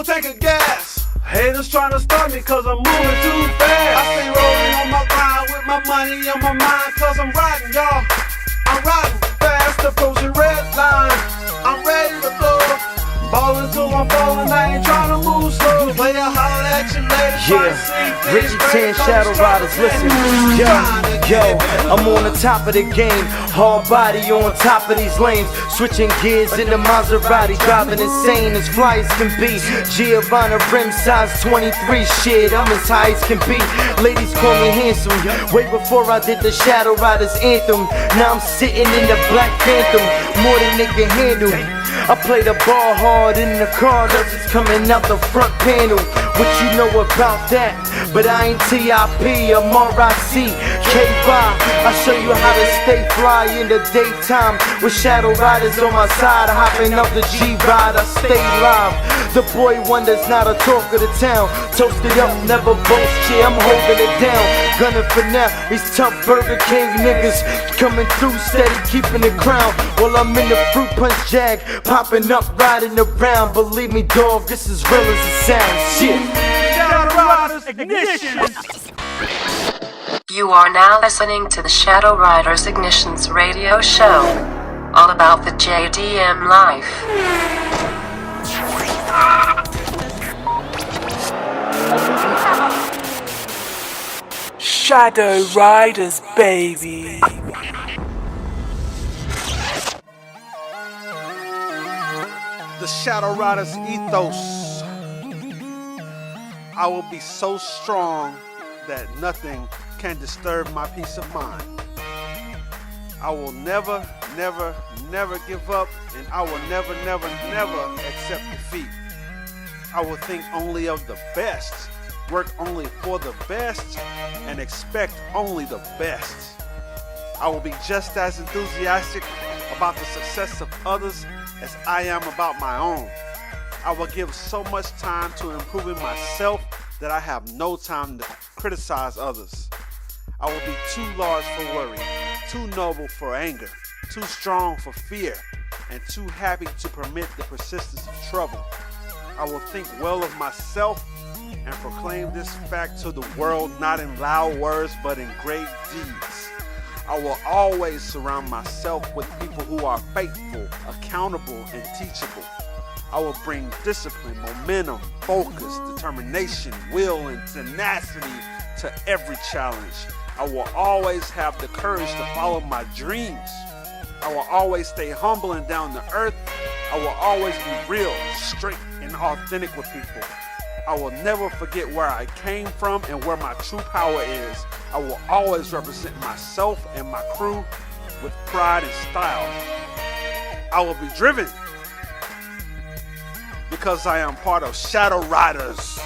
a tank of gas. Haters trying to stop me cause I'm moving too fast. I stay rolling on my grind with my money on my mind cause I'm riding, y'all. I'm riding fast, approaching red line. I'm ready to go. Ballin' till I'm falling, I ain't tryna move slow. Player holler at you later. Yeah, Richie 10 Shadow Riders, listen. Yo, I'm on the top of the game. Hard body on top of these lanes. Switching gears in the Maserati, driving insane as fly as can be. Giovanna rim size 23, shit, I'm as high as can be. Ladies call me handsome, way before I did the Shadow Riders anthem. Now I'm sitting in the Black Phantom, more than they can handle. I play the ball hard in the car, that's just coming out the front panel. What you know about that? But I ain't TIP, I'm RIC, K-By. I show you how to stay fly in the daytime with Shadow Riders on my side. Hopping up the G-Ride, I stay live. The boy wonder's not a talk of the town. Toasted up, never boast, yeah, I'm holding it down. Gunning for now, these tough Burger King niggas coming through steady, keeping the crown. While I'm in the fruit punch jag, popping up, riding around. Believe me, dog, this is real as it sounds. Shit. Shadow Riders Ignition. You are now listening to the Shadow Riders Ignitions radio show, all about the JDM life. Shadow Riders, baby. The Shadow Riders ethos. I will be so strong that nothing can disturb my peace of mind. I will never, never, never give up, and I will never, never, never accept defeat. I will think only of the best, work only for the best, and expect only the best. I will be just as enthusiastic about the success of others as I am about my own. I will give so much time to improving myself that I have no time to criticize others. I will be too large for worry, too noble for anger, too strong for fear, and too happy to permit the persistence of trouble. I will think well of myself and proclaim this fact to the world, not in loud words, but in great deeds. I will always surround myself with people who are faithful, accountable, and teachable. I will bring discipline, momentum, focus, determination, will, and tenacity to every challenge. I will always have the courage to follow my dreams. I will always stay humble and down to earth. I will always be real, straight, and authentic with people. I will never forget where I came from and where my true power is. I will always represent myself and my crew with pride and style. I will be driven because I am part of Shadow Riders,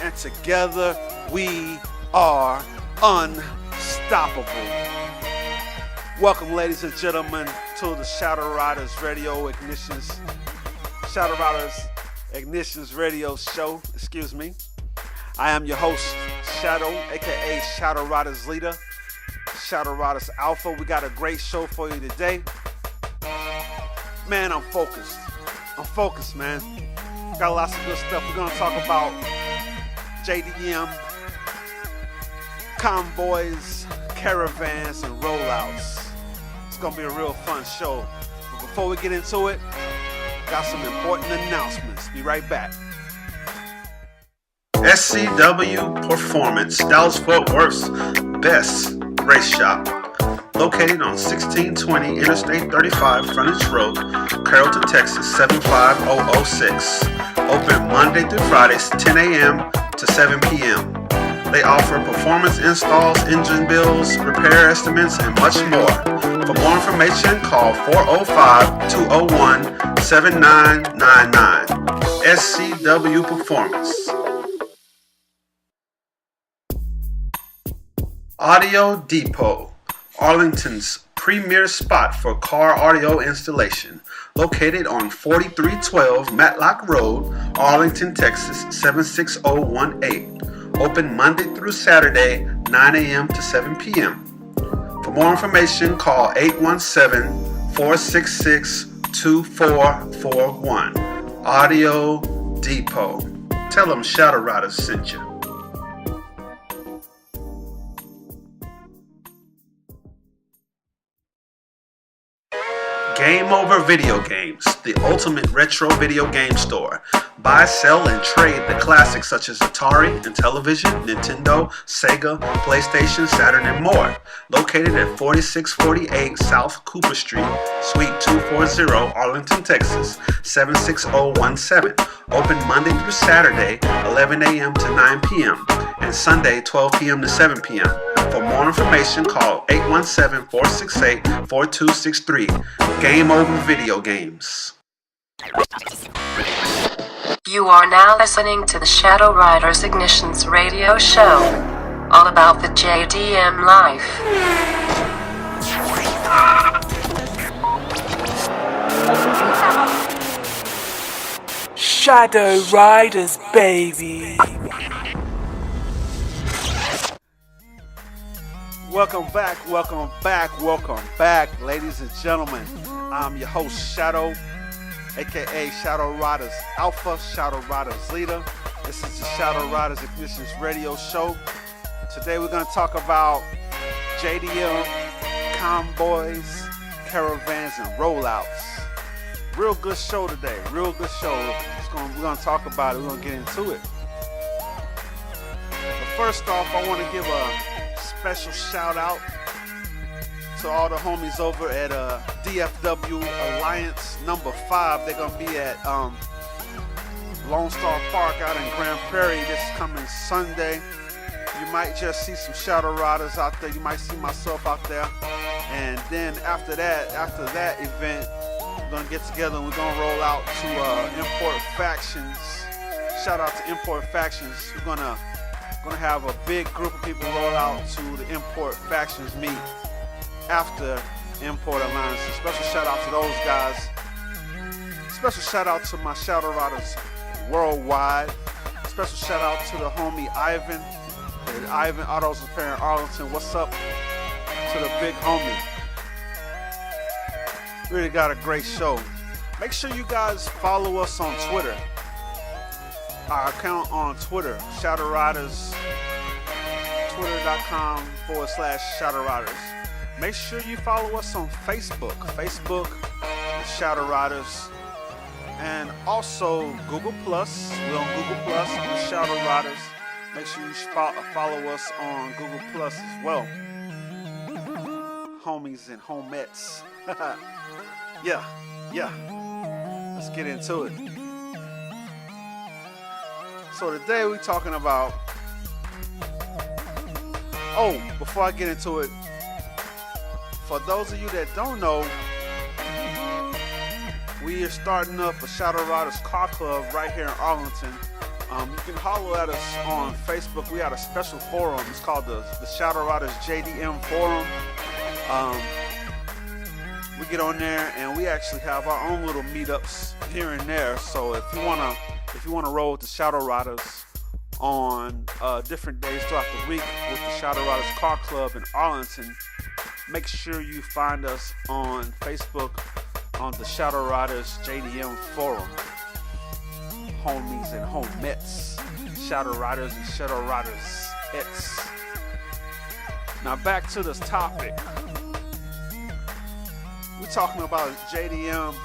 and together we are unstoppable. Welcome, ladies and gentlemen, to the Shadow Riders Radio Ignitions, Shadow Riders Ignitions Radio Show. Excuse me. I am your host, Shadow, aka Shadow Riders Leader, Shadow Riders Alpha. We got a great show for you today. Man, I'm focused. I'm focused, man. Got lots of good stuff. We're gonna talk about JDM Convoys, Caravans, and Rollouts. It's gonna be a real fun show. But before we get into it, got some important announcements. Be right back. SCW Performance, Dallas-Fort Worth's best race shop. Located on 1620 Interstate 35 Frontage Road, Carrollton, Texas 75006. Open Monday through Fridays 10 a.m. to 7 p.m. They offer performance installs, engine builds, repair estimates, and much more. For more information, call 405-201-7999. SCW Performance. Audio Depot, Arlington's premier spot for car audio installation. Located on 4312 Matlock Road, Arlington, Texas 76018. Open Monday through Saturday, 9 a.m. to 7 p.m. For more information, call 817-466-2441. Audio Depot. Tell them Shadow Riders sent you. Game Over Video Games, the ultimate retro video game store. Buy, sell, and trade the classics such as Atari, Intellivision, Nintendo, Sega, PlayStation, Saturn, and more. Located at 4648 South Cooper Street, Suite 240, Arlington, Texas, 76017. Open Monday through Saturday, 11 a.m. to 9 p.m. and Sunday, 12 p.m. to 7 p.m. For more information, call 817-468-4263. Game Over Video Games. You are now listening to the Shadow Riders Ignitions radio show, all about the JDM life. Shadow Riders, baby. Welcome back, ladies and gentlemen. I'm your host, Shadow, aka Shadow Riders Alpha, Shadow Riders Leader. This is the Shadow Riders Ignitions radio show. Today we're going to talk about JDM Convoys, Caravans, and Rollouts. Real good show today, real good show. We're going to talk about it, we're going to get into it. But first off, I want to give a special shout out to all the homies over at DFW Alliance number 5. They're gonna be at Lone Star Park out in Grand Prairie this coming Sunday. You might just see some Shadow Riders out there. You might see myself out there. And then after that event, we're gonna get together and we're gonna roll out to Import Factions. Shout out to Import Factions. We're gonna have a big group of people roll out to the Import Factions meet after Import Alliances. Special shout out to those guys. Special shout out to my Shadow Riders worldwide. Special shout out to the homie Ivan. Ivan Autos Repair in Arlington. What's up to the big homie? Really got a great show. Make sure you guys follow us on Twitter. Our account on Twitter, Shadow Riders, twitter.com/Shadow Riders. Make sure you follow us on Facebook, Shadow Riders, and also Google Plus. We're on Google Plus, on Shadow Riders. Make sure you follow us on Google Plus as well. Homies and homettes. Yeah. Let's get into it. So today we're talking about, before I get into it, for those of you that don't know, we are starting up a Shadow Riders Car Club right here in Arlington. You can holler at us on Facebook. We had a special forum. It's called the Shadow Riders JDM Forum. We get on there and we actually have our own little meetups here and there. So if you wanna roll with the Shadow Riders on different days throughout the week with the Shadow Riders Car Club in Arlington, make sure you find us on Facebook on the Shadow Riders JDM Forum. Homies and homettes, Shadow Riders and Shadow Riders ets. Now back to this topic. We're talking about JDM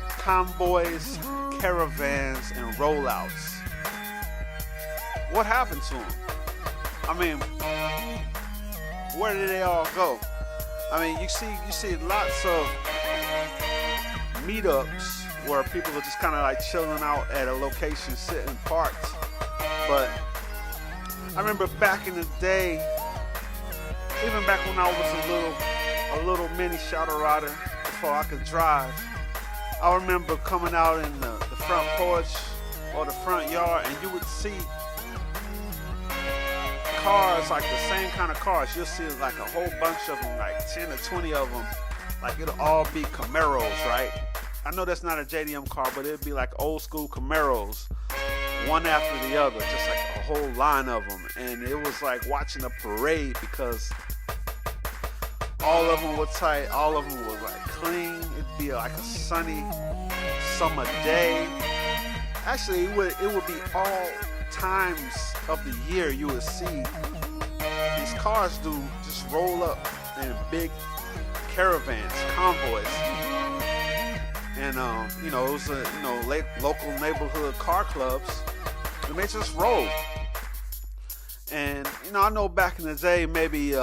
Convoys, Caravans, and Rollouts. What happened to them? I mean, where did they all go? I mean, you see lots of meetups where people are just kind of like chilling out at a location, sitting parked. But I remember back in the day, even back when I was a little mini Shadow Rider before I could drive, I remember coming out in the front porch or the front yard, and you would see cars, like the same kind of cars. You'll see like a whole bunch of them, like 10 or 20 of them. Like it'll all be Camaros, right? I know that's not a JDM car, but it'd be like old school Camaros, one after the other, just like a whole line of them. And it was like watching a parade because all of them were tight, all of them were like clean. It'd be like a sunny summer day, Actually, it would be all times of the year you would see these cars just roll up in big caravans, convoys, and it was local neighborhood car clubs, and they just roll. And I know back in the day, maybe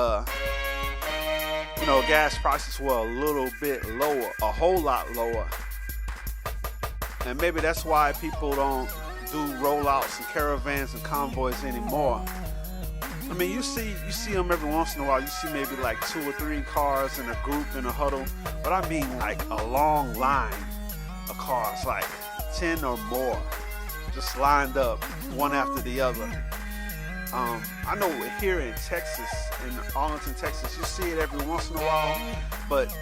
gas prices were a little bit lower, a whole lot lower, and maybe that's why people don't do rollouts and caravans and convoys anymore. I mean, you see them every once in a while. You see maybe like 2 or 3 cars in a group in a huddle, but I mean like a long line of cars, like 10 or more, just lined up one after the other. I know here in Texas, in Arlington, Texas, you see it every once in a while, but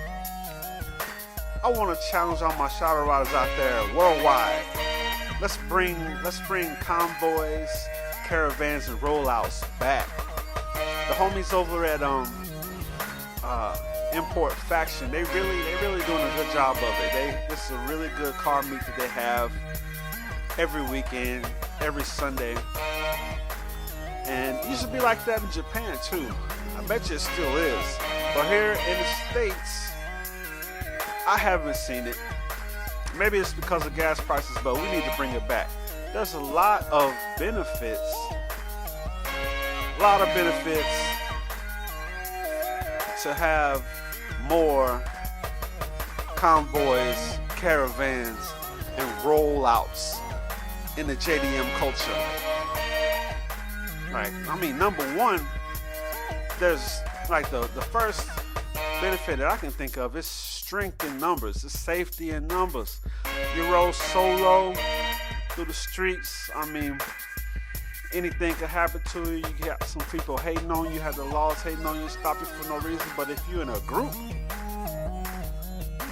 I want to challenge all my shadow riders out there worldwide. Let's bring convoys, caravans, and rollouts back. The homies over at Import Faction, they really doing a good job of it. This is a really good car meet that they have every weekend, every Sunday. And it used to be like that in Japan too. I bet you it still is. But here in the States, I haven't seen it. Maybe it's because of gas prices, but we need to bring it back. There's a lot of benefits. To have more convoys, caravans, and rollouts in the JDM culture. Right. I mean, number one, there's like the first benefit that I can think of is strength in numbers, it's safety in numbers. You roll solo through the streets, I mean, anything could happen to you. You got some people hating on you, have the laws hating on you, stop you for no reason. But if you're in a group,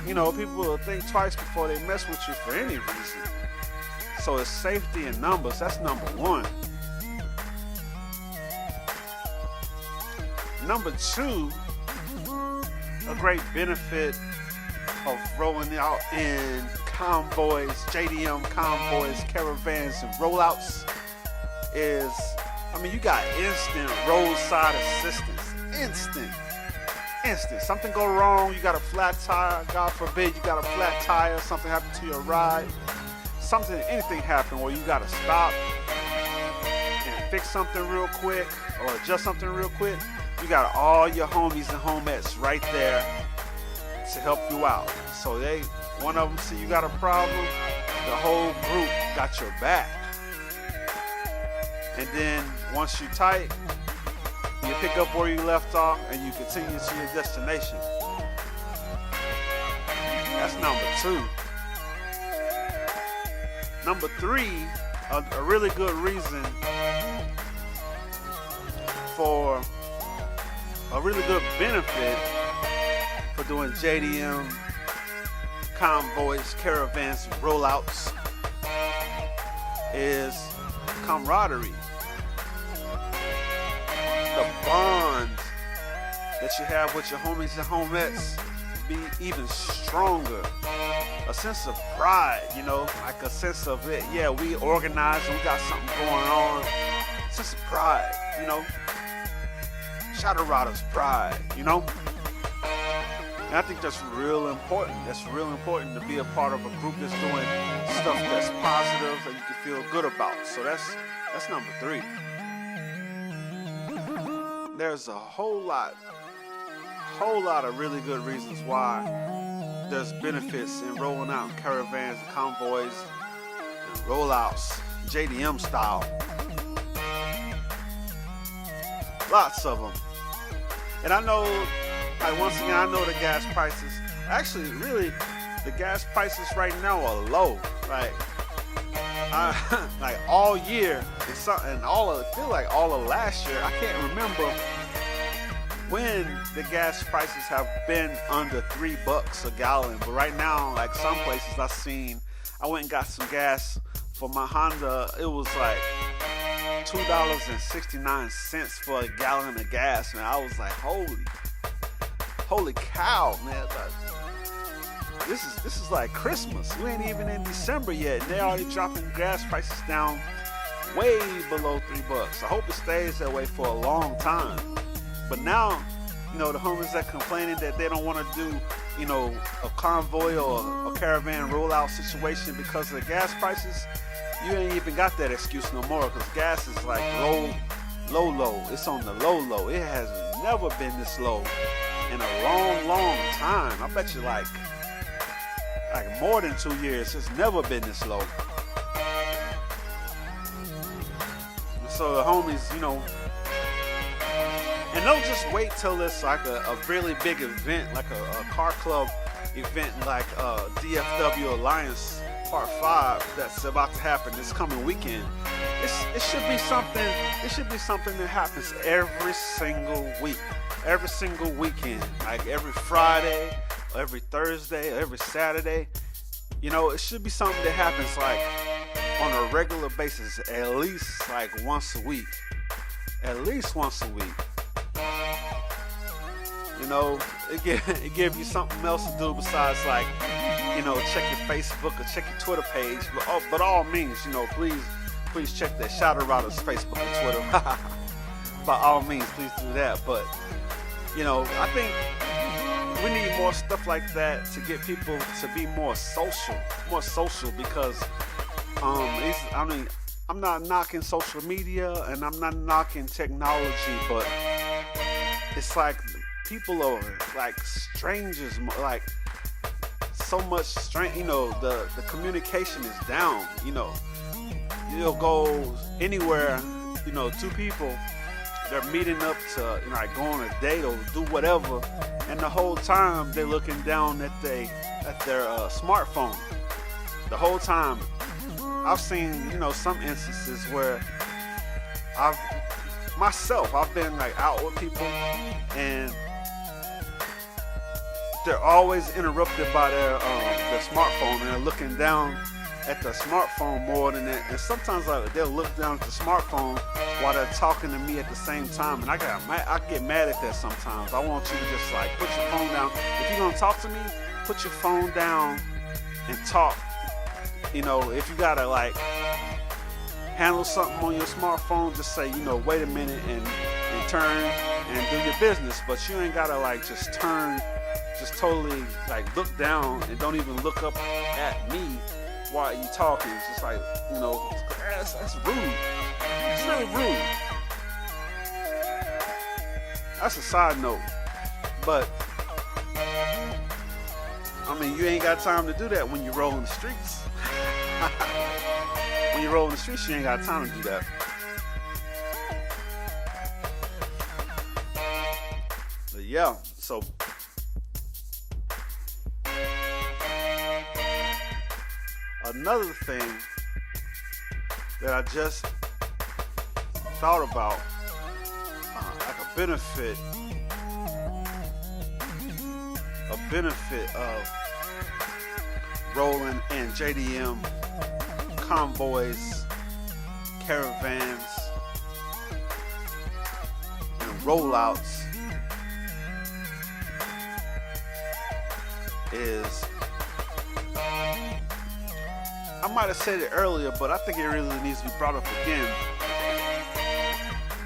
people will think twice before they mess with you for any reason. So it's safety in numbers, that's number one. Number two, a great benefit of rolling out in convoys, JDM convoys, caravans, and rollouts is, you got instant roadside assistance. Instant. Something go wrong, you got a flat tire, God forbid you got a flat tire, something happened to your ride, anything happened where you got to stop and fix something real quick or adjust something real quick. You got all your homies and homettes right there to help you out. So one of them see you got a problem, the whole group got your back. And then once you're tight, you pick up where you left off and you continue to your destination. That's number two. Number three, a really good reason for a really good benefit for doing JDM convoys, caravans, and rollouts is camaraderie. The bond that you have with your homies and homettes be even stronger. A sense of pride, like a sense of it. Yeah, we organized and we got something going on. A sense of pride, Shadow Riders pride, And I think that's real important. That's real important to be a part of a group that's doing stuff that's positive and you can feel good about. So that's number three. There's a whole lot of really good reasons why there's benefits in rolling out caravans and convoys and rollouts, JDM style. Lots of them. And I know, once again, I know the gas prices. Actually, really, the gas prices right now are low. Like all year, and all of last year, I can't remember when the gas prices have been under $3 a gallon. But right now, like some places I went and got some gas for my Honda. It was like $2.69 for a gallon of gas, man. I was like, holy cow, man. this is like Christmas. We ain't even in December yet, and they already dropping gas prices down way below $3. I hope it stays that way for a long time. But now, you know, the homies that complaining that they don't want to do, you know, a convoy or a caravan rollout situation because of the gas prices, you ain't even got that excuse no more, because gas is like low. It's on the low. It has never been this low in a long time. I bet you like more than 2 years. It's never been this low. So the homies, you know, and don't just wait till it's like a really big event, like a car club event, like DFW Alliance Part 5 that's about to happen this coming weekend. It should be something. It should be something that happens every single week, every single weekend, like every Friday, or every Thursday, or every Saturday. You know, it should be something that happens like on a regular basis, at least like once a week. At least once a week. You know, it give you something else to do besides like, you know, check your Facebook or check your Twitter page. But all means, you know, please check that Shadow Riders Facebook and Twitter. By all means, please do that. But, you know, I think we need more stuff like that to get people to be more social because, I mean, I'm not knocking social media and I'm not knocking technology, but it's like people are like strangers, like so much strange, you know, the communication is down, you know. You'll go anywhere, you know, two people, they're meeting up to, you know, like go on a date or do whatever, and the whole time they're looking down at their smartphone. The whole time. I've seen, you know, some instances where I've been like out with people and they're always interrupted by their smartphone, and they're looking down at the smartphone more than that. And sometimes they'll look down at the smartphone while they're talking to me at the same time, and I get mad at that sometimes. I want you to just like put your phone down. If you're gonna talk to me, put your phone down and talk. You know, if you gotta like handle something on your smartphone, just say, you know, wait a minute and turn and do your business. But you ain't gotta like just turn, just totally like look down and don't even look up at me while you talking. It's just like, you know, that's rude. It's really rude. That's a side note. But I mean, you ain't got time to do that when you roll in the streets. When you roll in the streets, you ain't got time to do that. But yeah, so another thing that I just thought about, like a benefit of rolling in JDM Convoys, Caravans, and rollouts is, I might have said it earlier, but I think it really needs to be brought up again.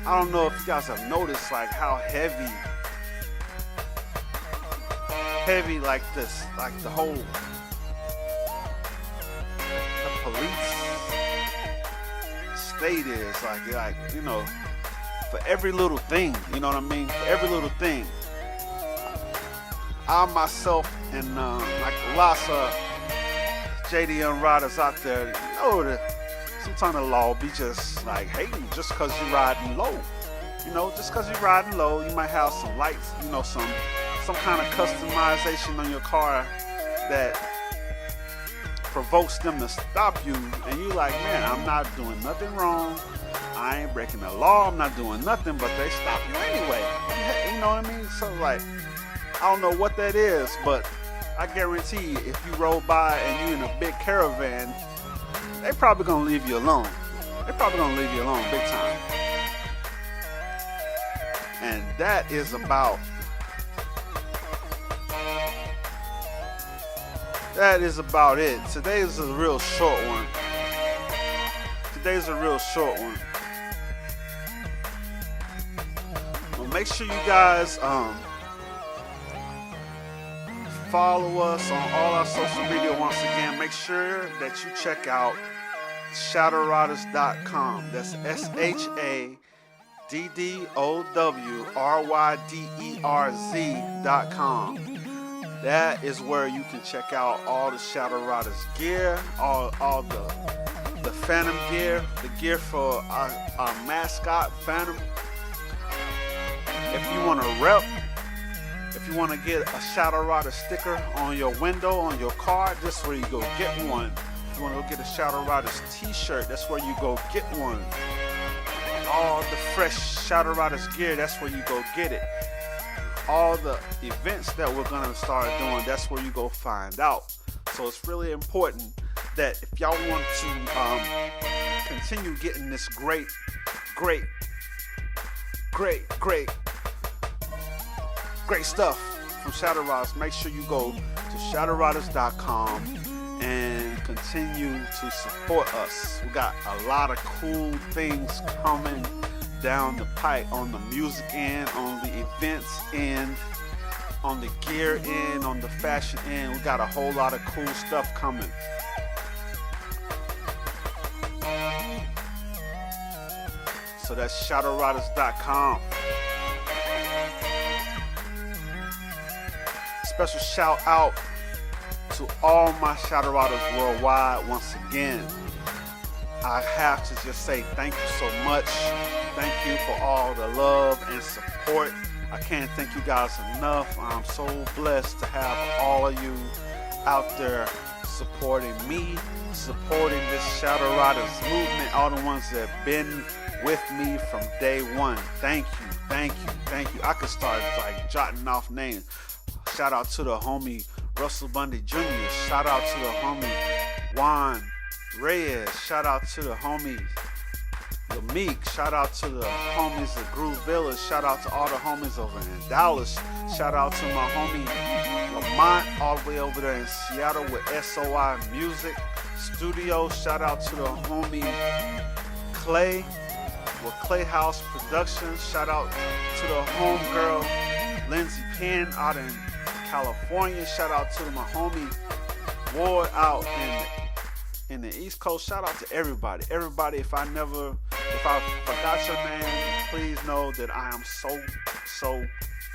I don't know if you guys have noticed like how heavy like this, like the whole police state is like, you know, for every little thing, you know what I mean? For every little thing. I myself and like lots of JDM riders out there, you know that sometimes the law be just like hating just because you're riding low. You know, just because you're riding low, you might have some lights, you know, some kind of customization on your car that provokes them to stop you, and you like, man, I'm not doing nothing wrong, I ain't breaking the law, I'm not doing nothing, but they stop you anyway. You know what I mean? So like, I don't know what that is, but I guarantee you, if you roll by and you in a big caravan, they probably gonna leave you alone. They probably gonna leave you alone big time. And that is about that is about it. Today is a real short one. Well, make sure you guys follow us on all our social media. Once again, make sure that you check out shadowriders.com. That's SHADDOWRYDERZ.com. That is where you can check out all the Shadow Riders gear, all the Phantom gear, the gear for our mascot Phantom. If you want to rep, if you want to get a Shadow Rider sticker on your window, on your car, this is where you go get one. If you want to go get a Shadow Riders t-shirt, that's where you go get one. All the fresh Shadow Riders gear, that's where you go get it. All the events that we're going to start doing, that's where you go find out. So it's really important that if y'all want to continue getting this great stuff from Shadow Riders, make sure you go to shadowriders.com and continue to support us. We got a lot of cool things coming down the pipe on the music end, on the events end, on the gear end, on the fashion end. We got a whole lot of cool stuff coming. So that's shadowriders.com. Special shout out to all my Shadow Riders worldwide. Once again, I have to just say thank you so much. Thank you for all the love and support. I can't thank you guys enough. I'm so blessed to have all of you out there supporting me, supporting this Shadow Riders movement, all the ones that have been with me from day one. Thank you. I could start like jotting off names. Shout out to the homie Russell Bundy Jr. Shout out to the homie Juan Reyes. Shout out to the homies Lameek. Shout out to the homies at Groove Village. Shout out to all the homies over in Dallas. Shout out to my homie Lamont all the way over there in Seattle with SOI Music Studio. Shout out to the homie Clay with Clay House Productions. Shout out to the homegirl Lindsay Penn out in California. Shout out to my homie Ward out in the East Coast. Shout out to everybody. If I forgot your name, please know that I am so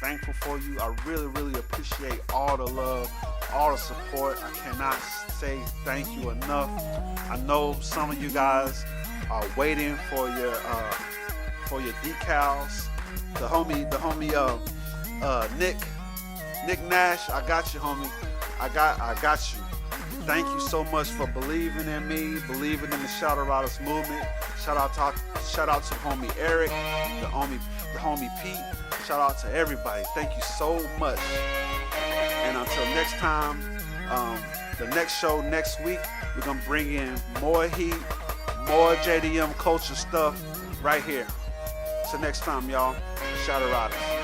thankful for you. I really appreciate all the love, all the support. I cannot say thank you enough. I know some of you guys are waiting for your decals. The homie Nick Nash, I got you, homie. I got you. Thank you so much for believing in me, believing in the Shadow Riders movement. Shout out to homie Eric, the homie Pete. Shout out to everybody. Thank you so much. And until next time, the next show next week, we're gonna bring in more heat, more JDM culture stuff right here. So next time, y'all, Shadow Riders.